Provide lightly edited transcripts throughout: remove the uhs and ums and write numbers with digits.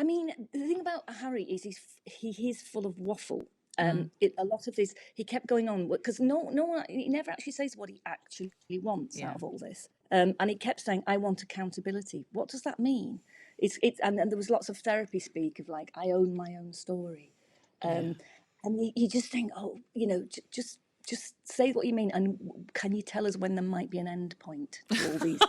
I mean, the thing about Harry is he is full of waffle. A lot of this, he kept going on because no one, he never actually says what he actually wants out of all this. And he kept saying, "I want accountability." What does that mean? And there was lots of therapy speak of like, "I own my own story," and you just think, oh, just say what you mean, and can you tell us when there might be an end point to all these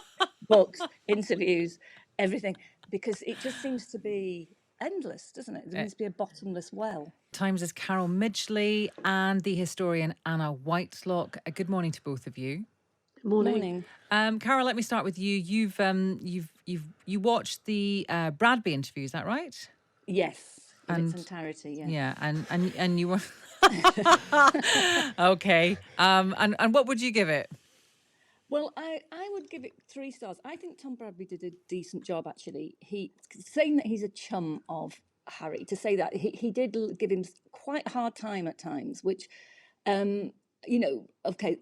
books, interviews, everything? Because it just seems to be endless, doesn't it? There seems to be a bottomless well. Times' Carol Midgley and the historian Anna Whitelock. Good morning to both of you. Morning. Carol, let me start with you. You watched the Bradby interview, is that right? Yes, in its entirety. Yeah, and you were okay. And what would you give it? Well, I would give it 3 stars. I think Tom Bradby did a decent job, actually. He saying that he's a chum of Harry, to say that he did give him quite a hard time at times, which, okay,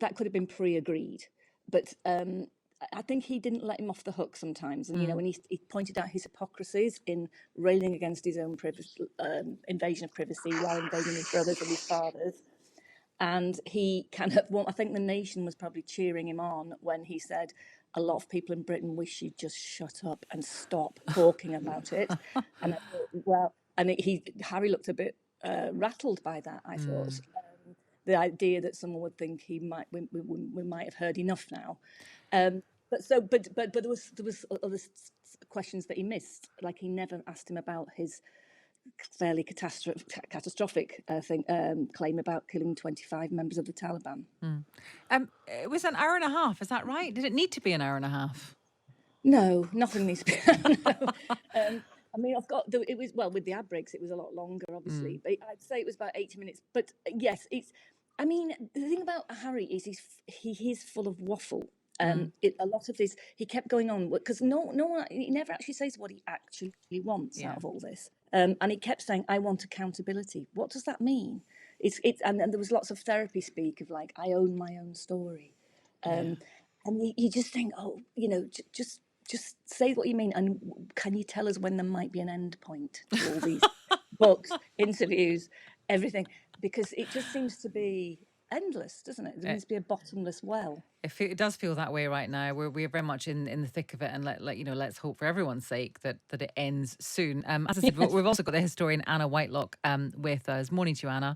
that could have been pre-agreed. But I think he didn't let him off the hook sometimes. And, when he pointed out his hypocrisies in railing against his own invasion of privacy while invading his brothers and his father's. And he kind of, well, I think the nation was probably cheering him on when he said, a lot of people in Britain wish you'd just shut up and stop talking about it. And I thought, well, and Harry looked a bit rattled by that, I thought. The idea that someone would think we might have heard enough now. But there was other questions that he missed, like he never asked him about his fairly catastrophic claim about killing 25 members of the Taliban. It was an hour and a half, is that right? Did it need to be an hour and a half? No, nothing needs to be. I mean, it was, well, with the ad breaks, it was a lot longer, obviously. But I'd say it was about 80 minutes. But yes, I mean, the thing about Harry is he is full of waffle. A lot of this, he kept going on because no one, he never actually says what he actually wants out of all this. And he kept saying, "I want accountability." What does that mean? And there was lots of therapy speak of like, "I own my own story," and you just think, oh, just say what you mean, and can you tell us when there might be an end point to all these books, interviews, everything? Because it just seems to be endless, doesn't it? There seems to be a bottomless well. It does feel that way right now. We're very much in the thick of it, and let's hope for everyone's sake that it ends soon. As I said, we've also got the historian Anna Whitelock with us. Morning to you, Anna.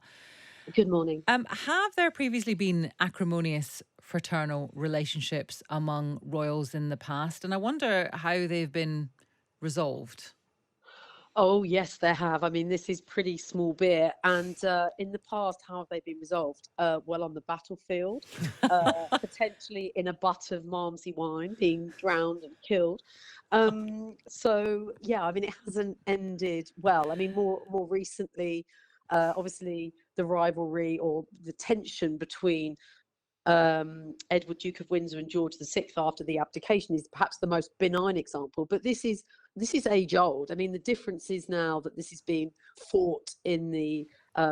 Good morning. Have there previously been acrimonious fraternal relationships among royals in the past? And I wonder how they've been resolved. Oh, yes, there have. I mean, this is pretty small beer. And in the past, how have they been resolved? Well, on the battlefield, potentially in a butt of Malmsey wine, being drowned and killed. So, yeah, I mean, it hasn't ended well. I mean, more recently, obviously, the rivalry or the tension between Edward, Duke of Windsor, and George VI after the abdication is perhaps the most benign example. But this is age old. I mean, the difference is now that this is being fought in the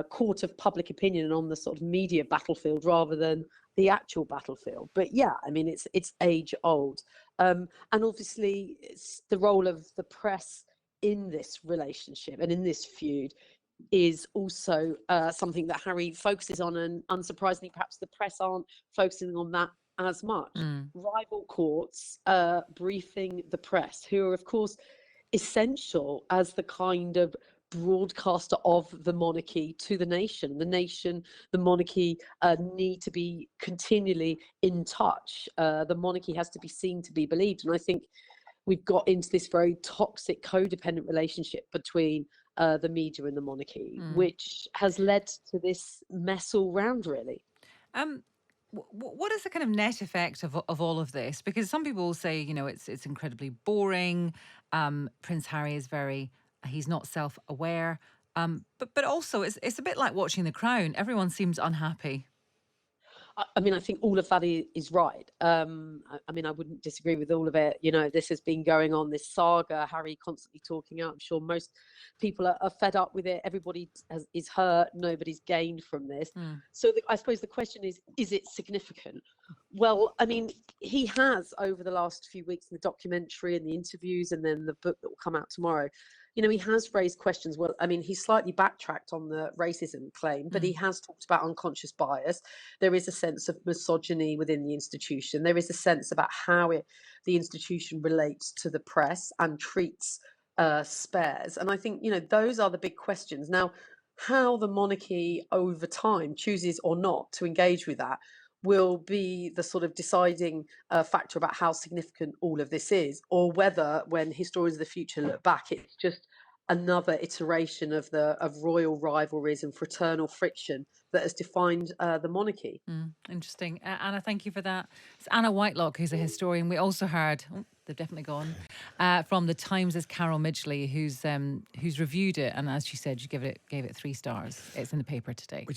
court of public opinion and on the sort of media battlefield rather than the actual battlefield. But yeah, I mean, it's age old. And obviously, it's the role of the press in this relationship and in this feud is also something that Harry focuses on, and unsurprisingly, perhaps the press aren't focusing on that as much. Rival courts briefing the press, who are, of course, essential as the kind of broadcaster of the monarchy to the nation. The monarchy need to be continually in touch. The monarchy has to be seen to be believed. And I think we've got into this very toxic, codependent relationship between the media and the monarchy, which has led to this mess all round, really. What is the kind of net effect of all of this? Because some people say, it's incredibly boring. Prince Harry is he's not self-aware. But also it's a bit like watching The Crown. Everyone seems unhappy. I mean, I think all of that is right. I mean, I wouldn't disagree with all of it. This has been going on, this saga, Harry constantly talking out. I'm sure most people are fed up with it. Everybody is hurt. Nobody's gained from this. So I suppose the question is it significant? Well, I mean, he has, over the last few weeks in the documentary and the interviews and then the book that will come out tomorrow, he has raised questions. Well, I mean, he slightly backtracked on the racism claim, but he has talked about unconscious bias. There is a sense of misogyny within the institution. There is a sense about how the institution relates to the press and treats spares. And I think, those are the big questions. Now, how the monarchy over time chooses or not to engage with that will be the sort of deciding factor about how significant all of this is, or whether, when historians of the future look back, it's just another iteration of royal rivalries and fraternal friction that has defined the monarchy. Interesting. Anna, thank you for that. It's Anna Whitelock, who's a historian. We also heard, they've definitely gone, from the Times' Carol Midgley, who's reviewed it. And as she said, she gave it 3 stars. It's in the paper today.